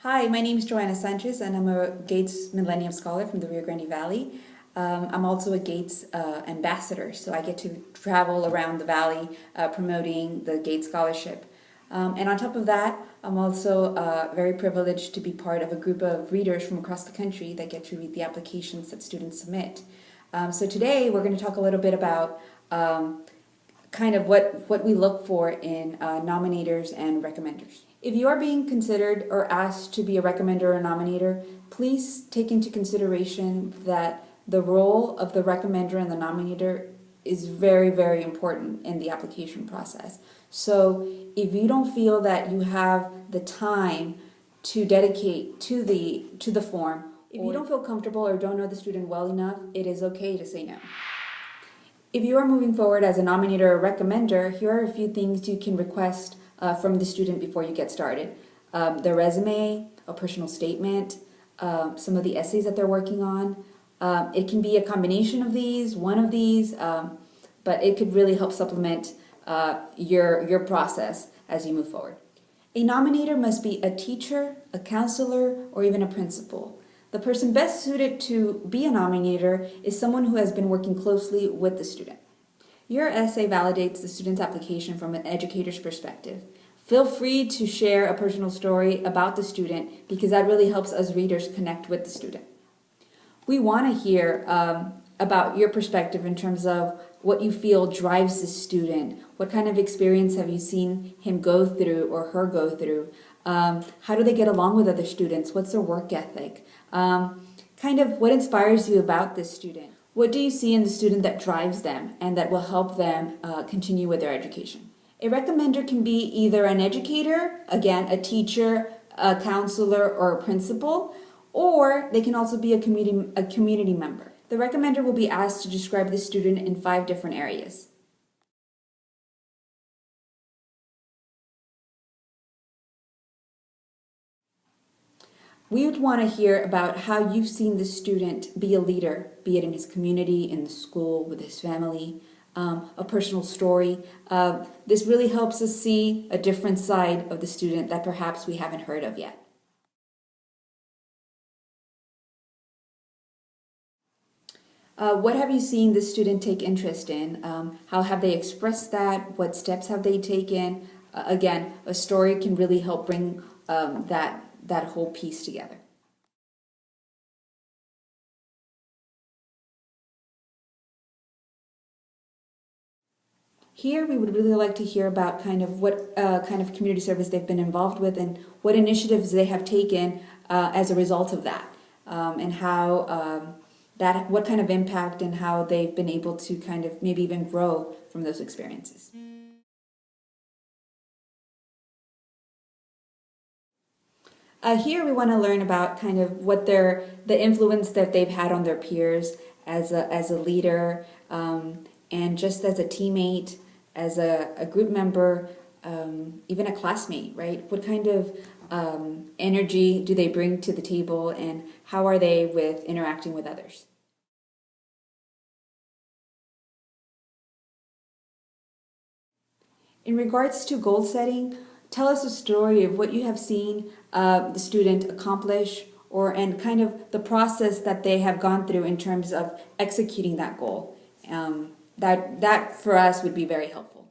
Hi, my name is Joanna Sanchez, and I'm a Gates Millennium Scholar from the Rio Grande Valley. I'm also a Gates ambassador, so I get to travel around the valley promoting the Gates Scholarship. And on top of that, I'm also very privileged to be part of a group of readers from across the country that get to read the applications that students submit. So today we're going to talk a little bit about kind of what we look for in nominators and recommenders. If you are being considered or asked to be a recommender or nominator, please take into consideration that the role of the recommender and the nominator is very, very important in the application process. So if you don't feel that you have the time to dedicate to the form, if you don't feel comfortable or don't know the student well enough, it is okay to say no. If you are moving forward as a nominator or recommender, here are a few things you can request from the student before you get started. Their resume, a personal statement, some of the essays that they're working on. It can be a combination of these, one of these, but it could really help supplement your process as you move forward. A nominator must be a teacher, a counselor, or even a principal. The person best suited to be a nominator is someone who has been working closely with the student. Your essay validates the student's application from an educator's perspective. Feel free to share a personal story about the student because that really helps us readers connect with the student. We want to hear about your perspective in terms of what you feel drives the student. What kind of experience have you seen him go through or her go through? How do they get along with other students? What's their work ethic? Kind of what inspires you about this student? What do you see in the student that drives them and that will help them continue with their education? A recommender can be either an educator, again, a teacher, a counselor, or a principal, or they can also be a community member. The recommender will be asked to describe the student in 5 different areas. We would want to hear about how you've seen the student be a leader, be it in his community, in the school, with his family, a personal story. This really helps us see a different side of the student that perhaps we haven't heard of yet. What have you seen the student take interest in? How have they expressed that? What steps have they taken? Again, a story can really help bring that whole piece together. Here, we would really like to hear about kind of what kind of community service they've been involved with and what initiatives they have taken as a result of that, and how what kind of impact and how they've been able to kind of maybe even grow from those experiences. Here we want to learn about kind of what the influence that they've had on their peers as a leader, and just as a teammate, as a group member, even a classmate, right? What kind of energy do they bring to the table, and how are they with interacting with others? In regards to goal setting, tell us a story of what you have seen the student accomplish, and kind of the process that they have gone through in terms of executing that goal. That for us would be very helpful.